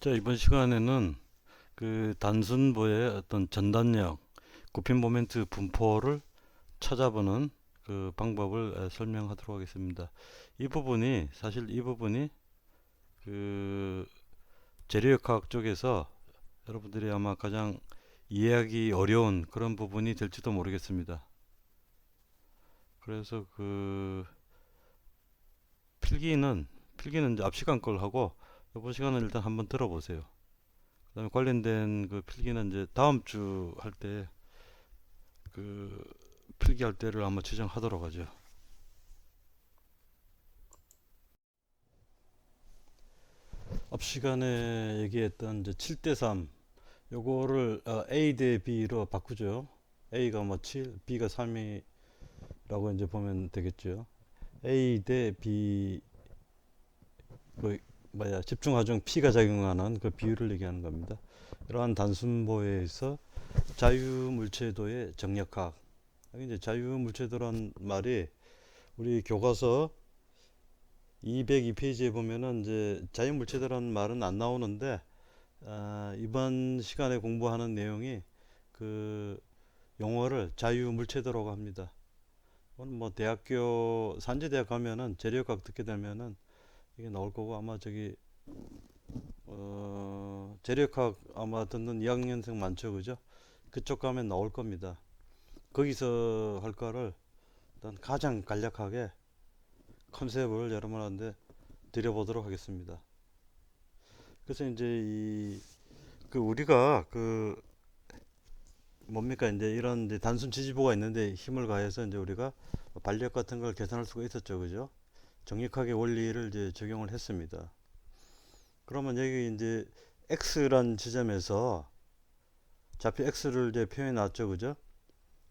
자, 이번 시간에는 그 단순부의 어떤 전단력, 굽힌 모멘트 분포를 찾아보는 그 방법을 설명하도록 하겠습니다. 사실 이 부분이 그 재료역학 쪽에서 여러분들이 아마 가장 이해하기 어려운 그런 부분이 될지도 모르겠습니다. 그래서 그 필기는 이제 앞 시간 걸 하고 이번 시간은 일단 한번 들어보세요. 그다음에 관련된 그 필기는 이제 다음 주 할 때 그 필기할 때를 아마 지정하도록 하죠. 앞 시간에 얘기했던 이제 7대3 요거를 A 대 B로 바꾸죠. A가 뭐 7, B가 3이라고 이제 보면 되겠죠. A 대 B 그 뭐야 집중하중 P가 작용하는 그 비율을 얘기하는 겁니다. 이러한 단순보에서 자유물체도의 정력학. 여기 이제 자유물체도란 말이 우리 교과서 202페이지에 보면은 이제 자유물체도라는 말은 안 나오는데 이번 시간에 공부하는 내용이 그 용어를 자유물체도라고 합니다. 이건 뭐 대학교 산지대학 가면은 재료학과 듣게 되면은 이게 나올 거고 아마 저기 재료학과 아마 듣는 2학년생 많죠, 그죠? 그쪽 가면 나올 겁니다. 거기서 할 거를 일단 가장 간략하게 컨셉을 여러분한테 드려보도록 하겠습니다. 그래서 이제 그 우리가 그 뭡니까 이제 이런 이제 단순 지지부가 있는데 힘을 가해서 이제 우리가 반력 같은 걸 계산할 수가 있었죠, 그죠? 정력학의 원리를 이제 적용을 했습니다. 그러면 여기 이제 x란 지점에서 좌표 x를 이제 표현해 놨죠, 그죠?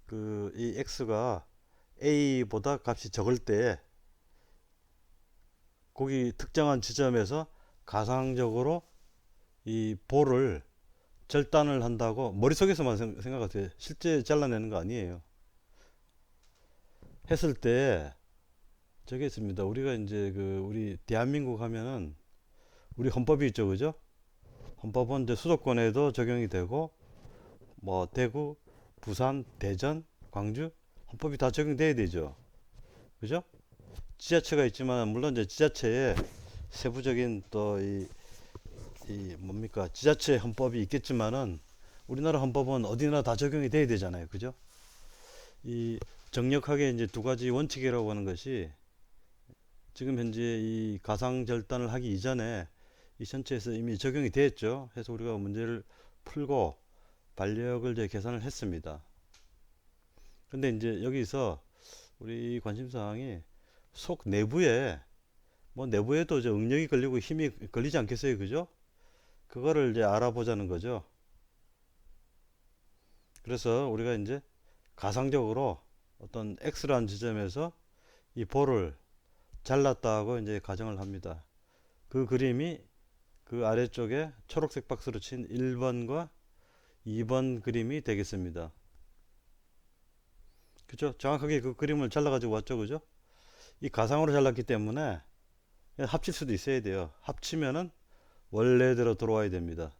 그 이 x가 a보다 값이 적을 때 거기 특정한 지점에서 가상적으로 이 볼을 절단을 한다고 머릿속에서만 생각하세요. 실제 잘라내는 거 아니에요. 했을 때 저게 있습니다. 우리가 이제 그 우리 대한민국 하면은 우리 헌법이 있죠, 그죠? 헌법은 이제 수도권에도 적용이 되고 뭐 대구, 부산, 대전, 광주 헌법이 다 적용돼야 되죠, 그죠? 지자체가 있지만 물론 이제 지자체에 세부적인 또 이 뭡니까 지자체 헌법이 있겠지만은 우리나라 헌법은 어디나 다 적용이 돼야 되잖아요, 그죠? 이 정력학의 이제 두 가지 원칙이라고 하는 것이 지금 현재 이 가상 절단을 하기 이전에 이 전체에서 이미 적용이 됐죠. 해서 우리가 문제를 풀고 반력을 이제 계산을 했습니다. 근데 이제 여기서 우리 관심 사항이 속 내부에 뭐 내부에도 이제 응력이 걸리고 힘이 걸리지 않겠어요, 그죠? 그거를 이제 알아보자는 거죠. 그래서 우리가 이제 가상적으로 어떤 x라는 지점에서 이 볼을 잘랐다고 이제 가정을 합니다. 그 그림이 그 아래쪽에 초록색 박스로 친 1번과 2번 그림이 되겠습니다. 그죠? 정확하게 그 그림을 잘라가지고 왔죠, 그죠? 이 가상으로 잘랐기 때문에 합칠 수도 있어야 돼요. 합치면은 원래대로 돌아와야 됩니다.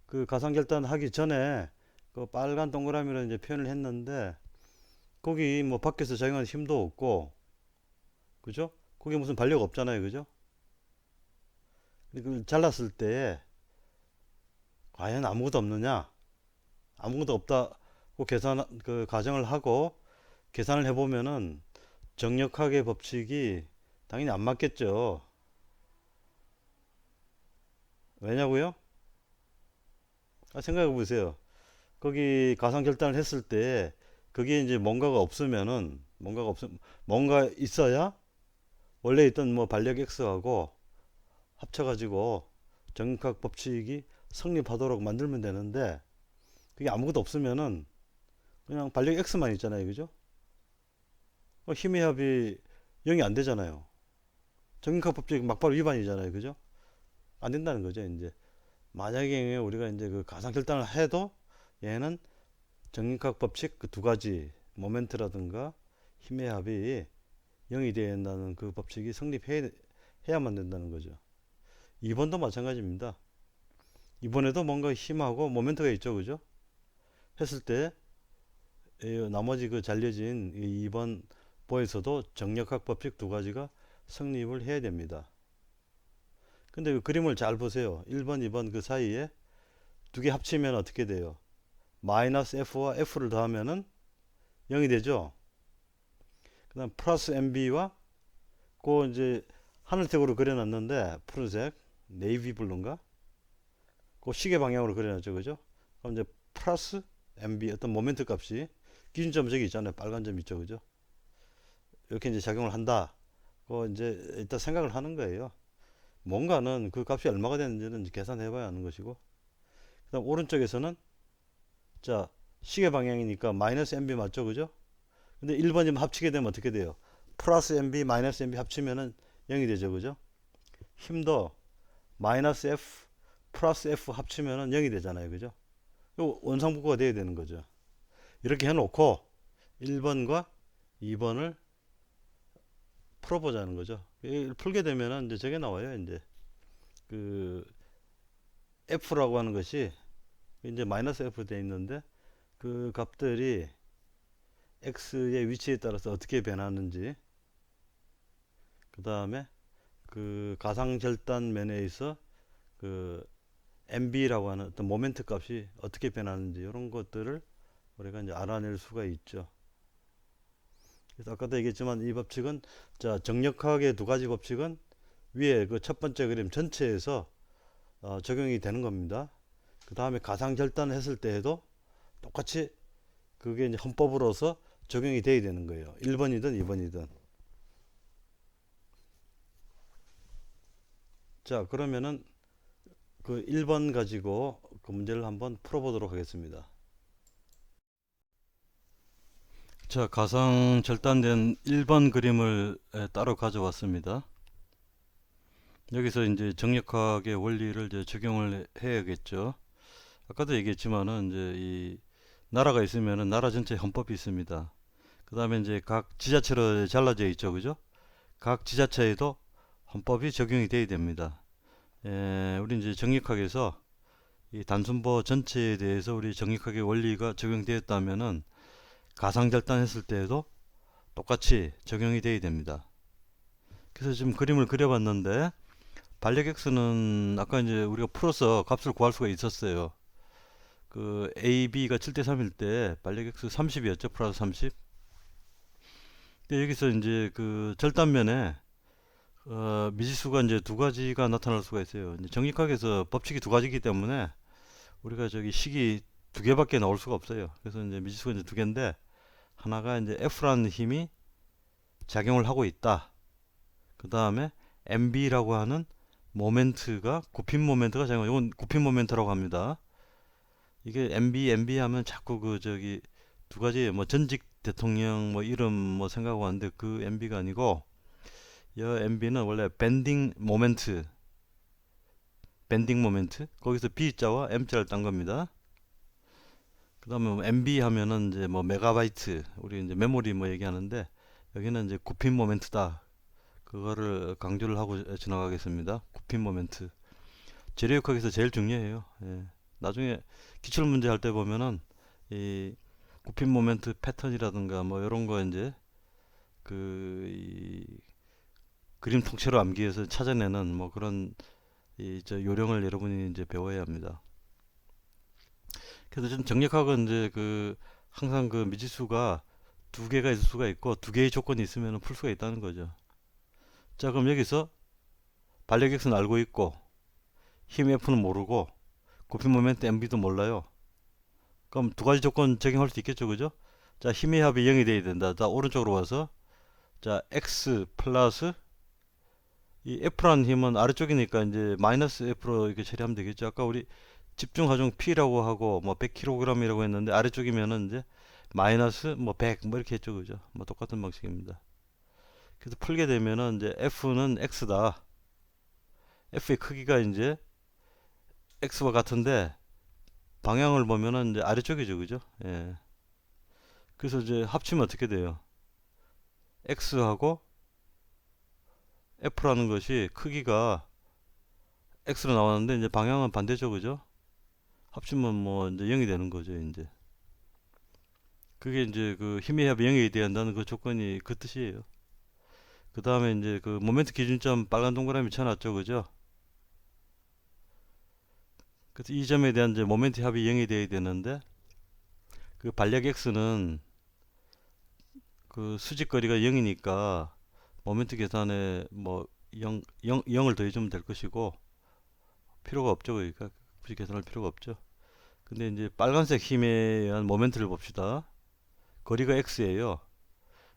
그 가상 결단 하기 전에 그 빨간 동그라미로 이제 표현을 했는데 거기 뭐 밖에서 작용하는 힘도 없고, 그죠? 거기 무슨 반력 없잖아요, 그죠? 그걸 잘랐을 때 과연 아무것도 없느냐? 아무것도 없다고 그 가정을 하고 계산을 해보면은 정력학의 법칙이 당연히 안 맞겠죠. 왜냐고요? 생각해 보세요. 거기 가상 결단을 했을 때 거기에 이제 뭔가 있어야 원래 있던 뭐 반력 x하고 합쳐가지고 정력학 법칙이 성립하도록 만들면 되는데 그게 아무것도 없으면은 그냥 반력 x만 있잖아요, 그죠? 힘의 합이 0이 안 되잖아요. 정력학 법칙 막바로 위반이잖아요, 그죠? 안 된다는 거죠, 이제. 만약에 우리가 이제 그 가상 결단을 해도 얘는 정력학 법칙 그 두 가지 모멘트라든가 힘의 합이 0이 되어야 한다는 그 법칙이 성립해야만 된다는 거죠. 2번도 마찬가지입니다. 이번에도 뭔가 힘하고 모멘트가 있죠, 그죠? 했을 때 나머지 그 잘려진 이 2번 보에서도 정력학 법칙 두 가지가 성립을 해야 됩니다. 근데 그 그림을 잘 보세요. 1번, 2번 그 사이에 두 개 합치면 어떻게 돼요? 마이너스 F와 F를 더하면은 0이 되죠. 그 다음 플러스 MB와 그 이제 하늘색으로 그려놨는데 푸른색 네이비 블루인가? 그 시계 방향으로 그려놨죠, 그죠? 그럼 이제 플러스 MB 어떤 모멘트 값이 기준점 저기 있잖아요. 빨간 점 있죠, 그죠? 이렇게 이제 작용을 한다. 그 이제 일단 생각을 하는 거예요. 뭔가는 그 값이 얼마가 되는지는 계산해봐야 하는 것이고. 그다음 오른쪽에서는 자 시계 방향이니까 마이너스 MB 맞죠, 그죠? 근데 1번 2번 합치게 되면 어떻게 돼요? 플러스 MB 마이너스 MB 합치면은 0이 되죠, 그죠? 힘도 마이너스 F 플러스 F 합치면은 0이 되잖아요, 그죠? 요 원상복구가 돼야 되는 거죠. 이렇게 해놓고 1번과 2번을 풀어보자는 거죠. 풀게 되면은 이제 저게 나와요. 이제 그 F라고 하는 것이 이제 마이너스 F 돼 있는데 그 값들이 X의 위치에 따라서 어떻게 변하는지, 그 다음에 그 가상절단 면에 있어 그 MB라고 하는 어떤 모멘트 값이 어떻게 변하는지 이런 것들을 우리가 이제 알아낼 수가 있죠. 그래서 아까도 얘기했지만 이 법칙은 자 정력학의 두 가지 법칙은 위에 그 첫 번째 그림 전체에서 적용이 되는 겁니다. 그 다음에 가상절단 했을 때에도 똑같이 그게 이제 헌법으로서 적용이 돼야 되는 거예요. 1번이든 2번이든. 자, 그러면은 그 1번 가지고 그 문제를 한번 풀어보도록 하겠습니다. 자, 가상 절단된 1번 그림을 따로 가져왔습니다. 여기서 이제 정력학의 원리를 이제 적용을 해야겠죠. 아까도 얘기했지만은 이제 이 나라가 있으면은 나라 전체 헌법이 있습니다. 그 다음에 이제 각 지자체로 잘라져 있죠, 그죠? 각 지자체에도 헌법이 적용이 돼야 됩니다. 우리 이제 정력학에서 이 단순보 전체에 대해서 우리 정력학의 원리가 적용되었다면은 가상절단했을 때에도 똑같이 적용이 돼야 됩니다. 그래서 지금 그림을 그려봤는데 반력 x는 아까 이제 우리가 풀어서 값을 구할 수가 있었어요. 그 a, b가 7대 3일 때 반력 x 30이었죠. 플러스 30. 근데 여기서 이제 그 절단면에 미지수가 이제 두 가지가 나타날 수가 있어요. 이제 정lik학에서 법칙이 두 가지이기 때문에 우리가 저기 식이 두 개밖에 나올 수가 없어요. 그래서 이제 미지수가 이제 두 개인데 하나가 이제 F라는 힘이 작용을 하고 있다. 그 다음에 MB라고 하는 모멘트가 굽힌 모멘트가 작용. 이건 굽힌 모멘트라고 합니다. 이게 MB 하면 자꾸 그 저기 두 가지 뭐 전직 대통령 뭐 이름 뭐 생각하고 하는데 그 MB가 아니고 이 MB는 원래 밴딩 모멘트 거기서 B자와 M자를 딴 겁니다. 그 다음에 뭐 MB 하면은 이제 뭐 메가바이트 우리 이제 메모리 뭐 얘기하는데 여기는 이제 굽힌 모멘트다. 그거를 강조를 하고 지나가겠습니다. 굽힌 모멘트. 재료역학에서 제일 중요해요. 예. 나중에 기출문제 할 때 보면은 이 굽힌 모멘트 패턴이라든가 뭐 이런 거 이제 이 그림 통째로 암기해서 찾아내는 뭐 그런 저 요령을 여러분이 이제 배워야 합니다. 그래서 좀 정력학은 이제 그 항상 그 미지수가 두 개가 있을 수가 있고 두 개의 조건이 있으면 풀 수가 있다는 거죠. 자, 그럼 여기서 반력 x는 알고 있고 힘 F는 모르고 굽힌 모멘트 MB도 몰라요. 그럼 두 가지 조건 적용할 수 있겠죠, 그죠? 자, 힘의 합이 0이 돼야 된다. 자, 오른쪽으로 와서 자, x 플러스 이 F라는 힘은 아래쪽이니까 이제 마이너스 F로 이렇게 처리하면 되겠죠. 아까 우리 집중 하중 P라고 하고 뭐 100kg이라고 했는데 아래쪽이면은 이제 마이너스 뭐 100 뭐 이렇게 했죠, 그죠? 뭐 똑같은 방식입니다. 그래서 풀게 되면은 이제 F는 X다. F의 크기가 이제 X와 같은데 방향을 보면은 이제 아래쪽이죠, 그죠? 예. 그래서 이제 합치면 어떻게 돼요? X하고 F라는 것이 크기가 x로 나왔는데 이제 방향은 반대죠, 그죠? 합치면 뭐 이제 0이 되는 거죠, 이제. 그게 이제 그 힘의 합이 0이 돼야 한다는 그 조건이 그 뜻이에요. 그 다음에 이제 그 모멘트 기준점 빨간 동그라미 쳐놨죠, 그죠? 그래서 이 점에 대한 이제 모멘트 합이 0이 돼야 되는데 그 반력 x는 그 수직거리가 0이니까 모멘트 계산에 뭐 0을 더해주면 될 것이고 필요가 없죠. 그러니까 굳이 계산할 필요가 없죠. 근데 이제 빨간색 힘에 의한 모멘트를 봅시다. 거리가 x예요.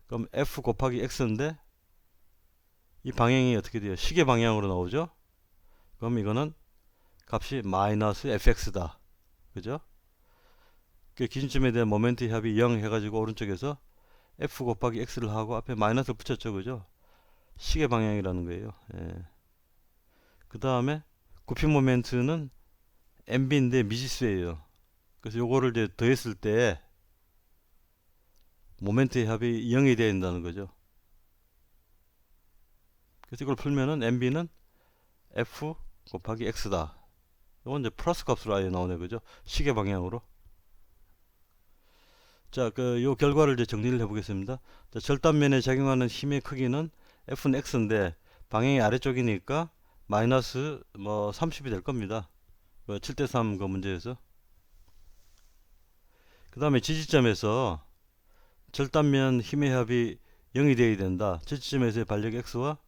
그럼 f 곱하기 x인데 이 방향이 어떻게 돼요? 시계 방향으로 나오죠? 그럼 이거는 값이 마이너스 fx다. 그죠? 그 기준점에 대한 모멘트 합이 0 해가지고 오른쪽에서 f 곱하기 x를 하고 앞에 마이너스를 붙였죠. 그죠? 시계 방향이라는 거예요. 예. 그 다음에 굽힌 모멘트는 mb인데 미지수예요. 그래서 요거를 이제 더했을 때 모멘트의 합이 0이 되어야 된다는 거죠. 그래서 이걸 풀면은 mb는 f 곱하기 x다. 이건 이제 플러스 값으로 아예 나오네, 그죠? 시계 방향으로. 자, 요 결과를 이제 정리를 해보겠습니다. 자, 절단면에 작용하는 힘의 크기는 F는 X인데 방향이 아래쪽이니까 마이너스 뭐 30이 될 겁니다. 7대3 그 문제에서. 그 다음에 지지점에서 절단면 힘의 합이 0이 되어야 된다. 지지점에서의 반력 X와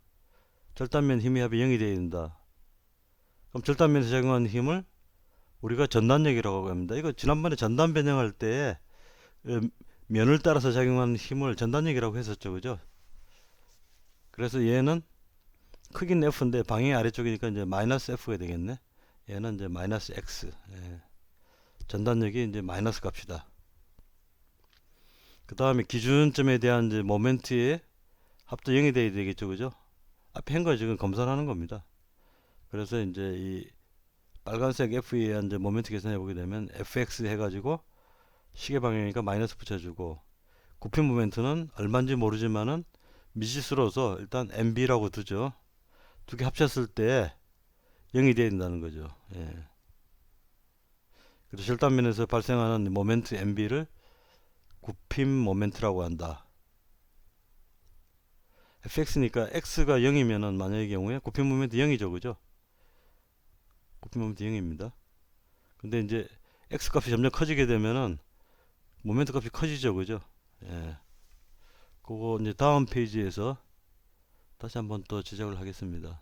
절단면 힘의 합이 0이 되어야 된다. 그럼 절단면에서 작용하는 힘을 우리가 전단력이라고 합니다. 이거 지난번에 전단 변형할 때 면을 따라서 작용하는 힘을 전단력이라고 했었죠, 그죠? 그래서 얘는 크기는 F인데 방향이 아래쪽이니까 이제 마이너스 F가 되겠네. 얘는 이제 마이너스 X. 예. 전단력이 이제 마이너스 값이다. 그 다음에 기준점에 대한 이제 모멘트의 합도 0이 돼야 되겠죠, 그죠? 앞에 한 거 지금 검사하는 겁니다. 그래서 이제 이 빨간색 F에 의한 이제 모멘트 계산해 보게 되면 Fx 해가지고 시계 방향이니까 마이너스 붙여주고 굽힌 모멘트는 얼마인지 모르지만은 미지수로서 일단 MB라고 두죠. 두 개 합쳤을 때 0이 돼야 된다는 거죠. 예. 그래서 절단면에서 발생하는 모멘트 MB를 굽힘 모멘트라고 한다. fx니까 x가 0이면은 만약의 경우에 굽힘 모멘트 0이죠, 그죠? 굽힘 모멘트 0입니다. 근데 이제 x 값이 점점 커지게 되면은 모멘트 값이 커지죠, 그죠? 예. 그거 이제 다음 페이지에서 다시 한번 또 지적을 하겠습니다.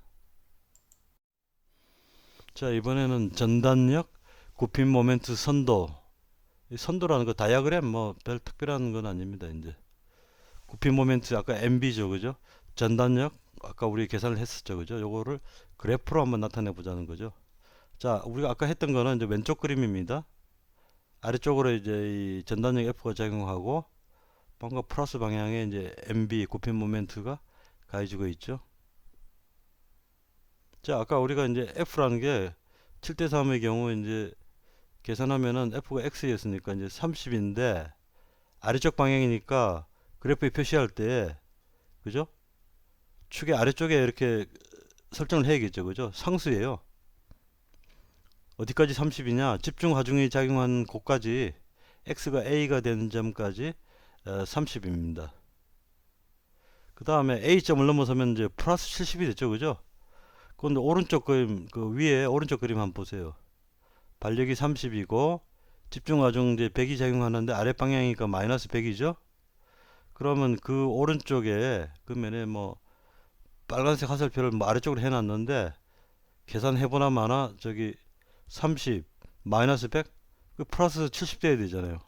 자, 이번에는 전단력, 굽힘 모멘트 선도. 이 선도라는 거 다이어그램 뭐 별 특별한 건 아닙니다. 이제 굽힘 모멘트 아까 MB죠, 그죠? 전단력 아까 우리 계산을 했었죠, 그죠? 요거를 그래프로 한번 나타내 보자는 거죠. 자, 우리가 아까 했던 거는 이제 왼쪽 그림입니다. 아래쪽으로 이제 이 전단력 F가 작용하고 방금 플러스 방향에 이제 MB 굽힘 모멘트가 가해지고 있죠. 자, 아까 우리가 이제 F라는 게 7대3의 경우 이제 계산하면은 F가 X였으니까 이제 30인데 아래쪽 방향이니까 그래프에 표시할 때 그죠? 축의 아래쪽에 이렇게 설정을 해야겠죠. 그죠? 상수예요. 어디까지 30이냐? 집중 하중이 작용한 곳까지 x가 a가 되는 점까지 30입니다. 그 다음에 a점을 넘어서면 이제 플러스 70이 됐죠. 그죠? 그런데 오른쪽 그림, 그 위에 오른쪽 그림 한번 보세요. 반력이 30이고 집중 하중 이제 100이 작용하는데 아래 방향이니까 마이너스 100이죠. 그러면 그 오른쪽에 그러면은 뭐 빨간색 화살표를 뭐 아래쪽으로 해놨는데 계산해보나 마나 저기 30 마이너스 100 그 플러스 70 돼야 되잖아요.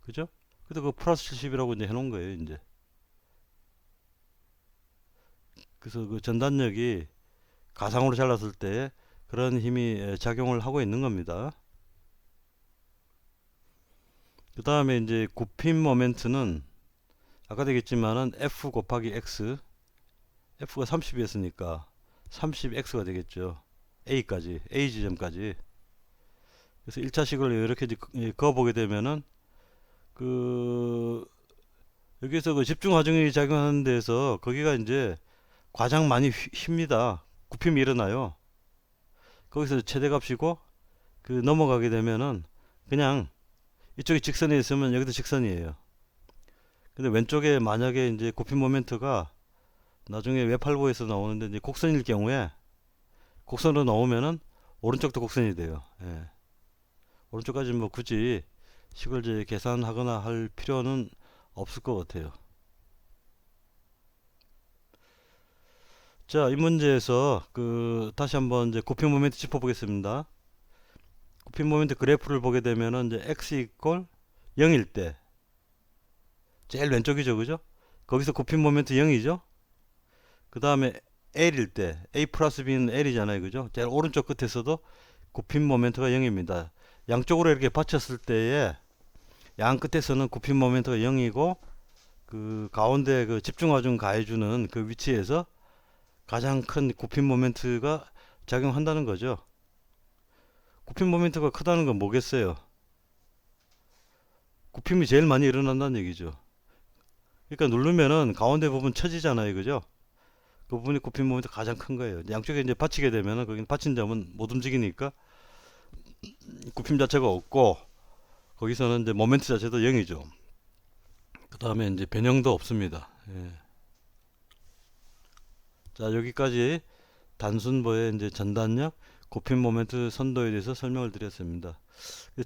그죠? 그래서 그 플러스 70이라고 이제 해놓은 거예요, 이제. 그래서 그 전단력이 가상으로 잘랐을 때 그런 힘이 작용을 하고 있는 겁니다. 그 다음에 이제 굽힘 모멘트는 아까도 얘기했지만은 F 곱하기 X F가 30이었으니까 30X가 되겠죠. A까지, A 지점까지. 그래서 1차식을 이렇게 그어보게 되면은 그 여기서 그 집중 하중이 작용하는 데서 거기가 이제 가장 많이 휩니다. 굽힘이 일어나요. 거기서 최대값이고 그 넘어가게 되면은 그냥 이쪽이 직선에 있으면 여기도 직선이에요. 근데 왼쪽에 만약에 이제 굽힌 모멘트가 나중에 외팔보에서 나오는데 이제 곡선일 경우에 곡선으로 나오면은 오른쪽도 곡선이 돼요. 예. 오른쪽까지 뭐 굳이 식을 이제 계산하거나 할 필요는 없을 것 같아요. 자, 이 문제에서 다시 한번 이제 굽힌 모멘트 짚어보겠습니다. 굽힌 모멘트 그래프를 보게 되면은 이제 x 이퀄 0일 때 제일 왼쪽이죠, 그죠? 거기서 굽힌 모멘트 0이죠. 그 다음에 L일 때 A 플러스 B는 L이잖아요, 그죠? 제일 오른쪽 끝에서도 굽힌 모멘트가 0입니다. 양쪽으로 이렇게 받쳤을 때에 양 끝에서는 굽힌 모멘트가 0이고 그 가운데 그 집중화중 가해주는 그 위치에서 가장 큰 굽힌 모멘트가 작용한다는 거죠. 굽힌 모멘트가 크다는 건 뭐겠어요? 굽힘이 제일 많이 일어난다는 얘기죠. 그러니까 누르면은 가운데 부분 처지잖아요, 그죠? 그 부분이 굽힌 모멘트가 가장 큰 거예요. 양쪽에 이제 받치게 되면은 거기 받친 점은 못 움직이니까 굽힘 자체가 없고 거기서는 이제 모멘트 자체도 0이죠. 그 다음에 이제 변형도 없습니다. 예. 자, 여기까지 단순보의 이제 전단력, 굽힌 모멘트 선도에 대해서 설명을 드렸습니다.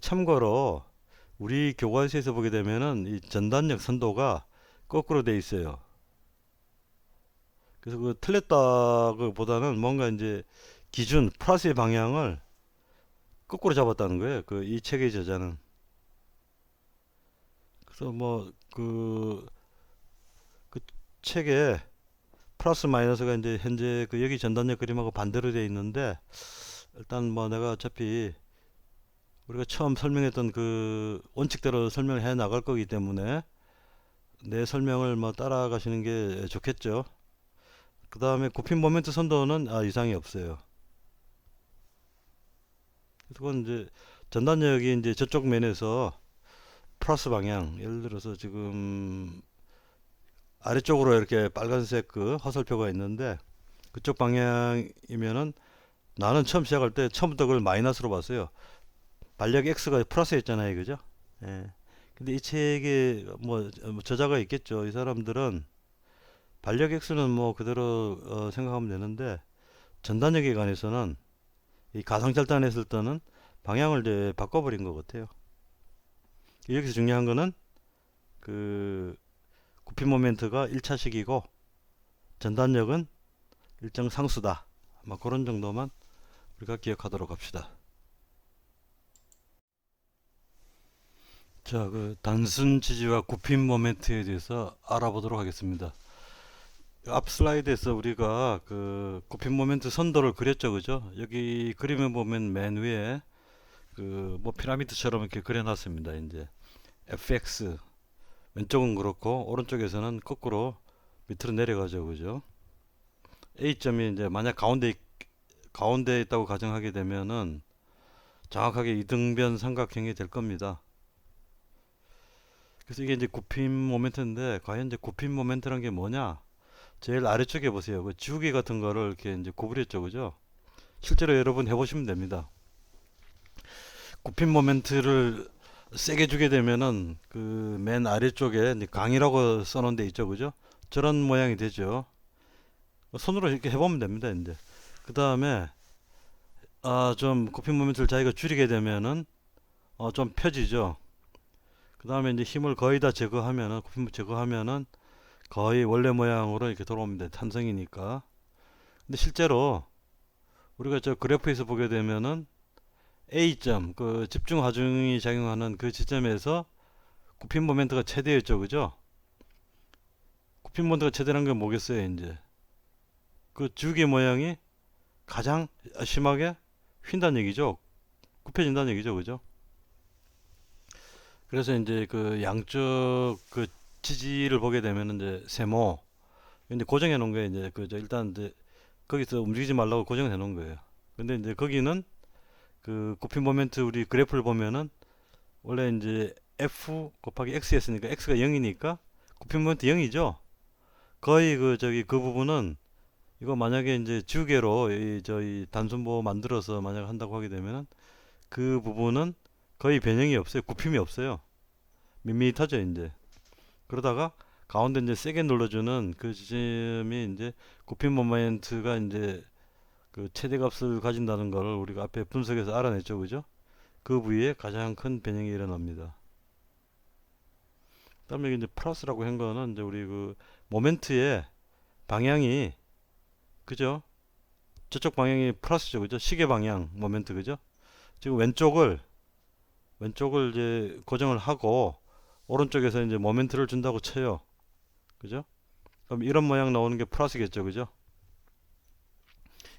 참고로 우리 교과서에서 보게 되면은 이 전단력 선도가 거꾸로 돼 있어요. 그래서 그 틀렸다고 보다는 뭔가 이제 기준 플러스의 방향을 거꾸로 잡았다는 거예요. 이 책의 저자는. 그래서 뭐 그 책에 플러스 마이너스가 이제 현재 여기 전단력 그림하고 반대로 되어 있는데 일단 뭐 내가 어차피 우리가 처음 설명했던 그 원칙대로 설명을 해 나갈 거기 때문에 내 설명을 뭐 따라가시는 게 좋겠죠. 그 다음에 굽힌 모멘트 선도는 이상이 없어요. 그건 이제 전단력이 이제 저쪽 면에서 플러스 방향, 예를 들어서 지금 아래쪽으로 이렇게 빨간색 그 화살표가 있는데 그쪽 방향이면은 나는 처음 시작할 때 처음부터 그걸 마이너스로 봤어요. 반력 X가 플러스였잖아요, 그죠? 예. 근데 이 책에 뭐 저자가 있겠죠. 이 사람들은 반력 X는 뭐 그대로 생각하면 되는데 전단력에 관해서는 이 가상절단했을 때는 방향을 이제 바꿔버린 것 같아요. 여기서 중요한 거는 그 굽힌 모멘트가 1차식이고 전단력은 일정 상수다. 뭐 그런 정도만 우리가 기억하도록 합시다. 자, 단순 지지와 굽힌 모멘트에 대해서 알아보도록 하겠습니다. 앞 슬라이드에서 우리가 굽힌 모멘트 선도를 그렸죠, 그죠? 여기 그림을 보면 맨 위에 뭐 피라미드처럼 이렇게 그려놨습니다. 이제 fx 왼쪽은 그렇고 오른쪽에서는 거꾸로 밑으로 내려가죠, 그죠? A점이 이제 만약 가운데 있다고 가정하게 되면은 정확하게 이등변 삼각형이 될 겁니다. 그래서 이게 이제 굽힌 모멘트인데 과연 이제 굽힌 모멘트란 게 뭐냐? 제일 아래쪽에 보세요. 그 지우개 같은 거를 이렇게 이제 구부렸죠, 그죠? 실제로 여러분 해보시면 됩니다. 굽힌 모멘트를 세게 주게 되면은 맨 아래쪽에 이제 강이라고 써놓은 데 있죠, 그죠? 저런 모양이 되죠. 손으로 이렇게 해보면 됩니다, 이제. 그 다음에 좀 굽힌 모멘트를 자기가 줄이게 되면은 좀 펴지죠. 그 다음에 이제 힘을 거의 다 제거하면은 굽힘을 제거하면은 거의 원래 모양으로 이렇게 돌아옵니다. 탄성이니까. 근데 실제로 우리가 저 그래프에서 보게 되면은 A점, 집중 하중이 작용하는 그 지점에서 굽힌 모멘트가 최대였죠, 그죠? 굽힌 모멘트가 최대란 게 뭐겠어요, 이제? 그 주기 모양이 가장 심하게 휜다는 얘기죠. 굽혀진다는 얘기죠, 그죠? 그래서 이제 양쪽 지지를 보게 되면 이제 세모, 이제 고정해 놓은 거예요. 이제 일단 이제 거기서 움직이지 말라고 고정해 놓은 거예요. 근데 이제 거기는 굽힌 모멘트 우리 그래프를 보면은 원래 이제 F 곱하기 X였으니까 X가 0이니까 굽힌 모멘트 0이죠. 거의 그 부분은 이거 만약에 이제 지우개로 저희 단순보 만들어서 만약 한다고 하게 되면은 그 부분은 거의 변형이 없어요. 굽힘이 없어요. 밋밋하죠, 이제. 그러다가 가운데 이제 세게 눌러주는 그 지점이 이제 굽힘 모멘트가 이제 그 최대값을 가진다는 걸 우리가 앞에 분석해서 알아냈죠, 그죠? 그 부위에 가장 큰 변형이 일어납니다. 그다음에 이제 플러스라고 한 거는 이제 우리 그 모멘트의 방향이, 그죠? 저쪽 방향이 플러스죠, 그죠? 시계 방향 모멘트, 그죠? 지금 왼쪽을 이제 고정을 하고 오른쪽에서 이제 모멘트를 준다고 쳐요, 그죠? 그럼 이런 모양 나오는 게 플러스겠죠, 그죠?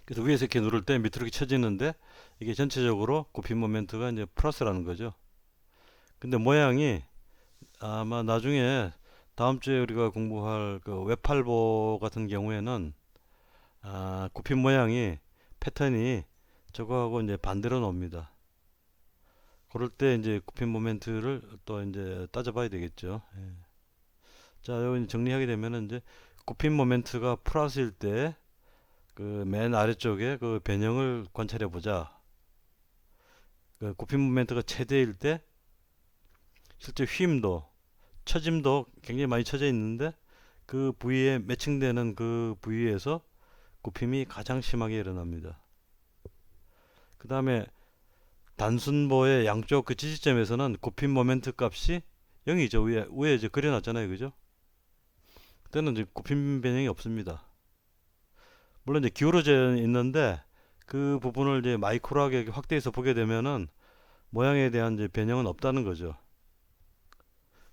그래서 위에서 이렇게 누를 때 밑으로 이렇게 쳐지는데 이게 전체적으로 굽힘 모멘트가 이제 플러스라는 거죠. 근데 모양이 아마 나중에 다음 주에 우리가 공부할 그 웹팔보 같은 경우에는 굽힘 모양이 패턴이 저거하고 이제 반대로 나옵니다. 그럴 때 이제 굽힘 모멘트를 또 이제 따져봐야 되겠죠. 예. 자, 여기 정리하게 되면은 이제 굽힘 모멘트가 플러스일 때 그 맨 아래쪽에 그 변형을 관찰해 보자. 그 굽힘 모멘트가 최대일 때 실제 휘임도, 처짐도 굉장히 많이 처져 있는데 그 부위에 매칭되는 그 부위에서 굽힘이 가장 심하게 일어납니다. 그 다음에 단순보의 양쪽 그 지지점에서는 굽힘 모멘트 값이 0이죠. 위에 이제 그려놨잖아요. 그죠? 그때는 이제 굽힘 변형이 없습니다. 물론 이제 기울어져 있는데 그 부분을 이제 마이크로하게 확대해서 보게 되면은 모양에 대한 이제 변형은 없다는 거죠.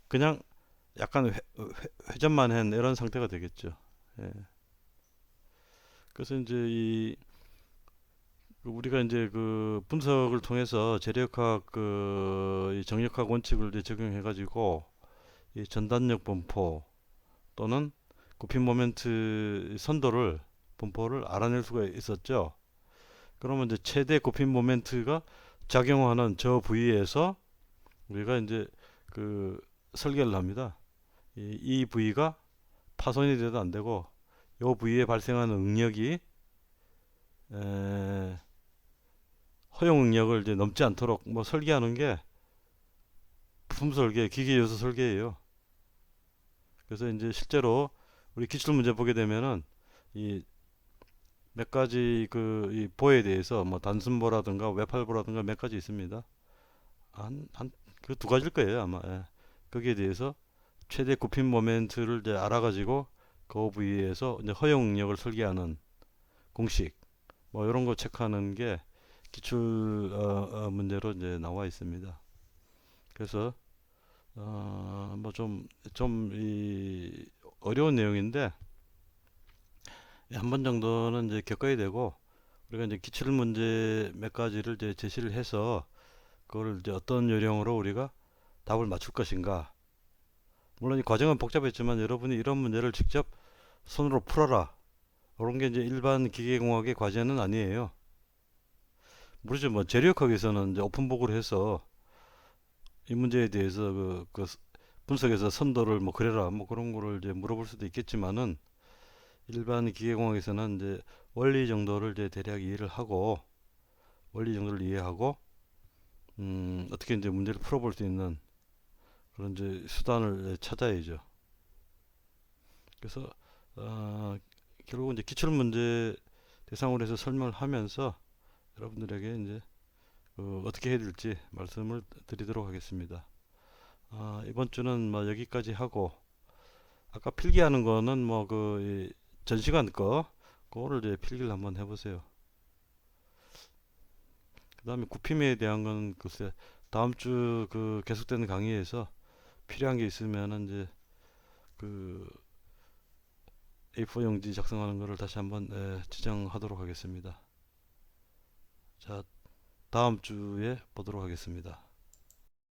그냥 약간 회전만 한 이런 상태가 되겠죠. 예. 그래서 이제 우리가 이제 그 분석을 통해서 재료역학 이 정역학 원칙을 이제 적용해 가지고 이 전단력 분포 또는 굽힘 모멘트 선도를 분포를 알아낼 수가 있었죠. 그러면 이제 최대 굽힘 모멘트가 작용하는 저 부위에서 우리가 이제 그 설계를 합니다. 이 부위가 파손이 돼도 안 되고 이 부위에 발생하는 응력이 허용 응력을 이제 넘지 않도록 뭐 설계하는 게 부품 설계, 기계 요소 설계예요. 그래서 이제 실제로 우리 기출 문제 보게 되면은 이 몇 가지 그 이 보에 대해서 뭐 단순보라든가 외팔보라든가 몇 가지 있습니다. 한 그 두 가지일 거예요 아마. 예. 거기에 대해서 최대 굽힘 모멘트를 이제 알아가지고 그 부위에서 이제 허용 응력을 설계하는 공식 뭐 이런 거 체크하는 게 기출 문제로 이제 나와 있습니다. 그래서 뭐 좀 이 어려운 내용인데 한 번 정도는 이제 겪어야 되고 우리가 이제 기출 문제 몇 가지를 이제 제시를 해서 그걸 이제 어떤 요령으로 우리가 답을 맞출 것인가. 물론 이 과정은 복잡했지만 여러분이 이런 문제를 직접 손으로 풀어라. 그런 게 이제 일반 기계공학의 과제는 아니에요. 모르죠. 뭐 재료학에서는 이제 오픈북으로 해서 이 문제에 대해서 그 분석해서 선도를 뭐 그래라 뭐 그런 거를 이제 물어볼 수도 있겠지만은 일반 기계공학에서는 이제 원리 정도를 이제 대략 이해를 하고 원리 정도를 이해하고 어떻게 이제 문제를 풀어볼 수 있는 그런 이제 수단을 찾아야죠. 그래서 결국 이제 기출 문제 대상으로 해서 설명을 하면서 여러분들에게 이제 어떻게 해야 될지 말씀을 드리도록 하겠습니다. 이번 주는 뭐 여기까지 하고 아까 필기하는 거는 뭐 그 전시관 거 그거를 이제 필기를 한번 해보세요. 그 다음에 구피매에 대한 건 글쎄 다음 주 그 계속되는 강의에서 필요한 게 있으면은 이제 그 A4 용지 작성하는 거를 다시 한번 지정하도록 하겠습니다. 자, 다음 주에 보도록 하겠습니다.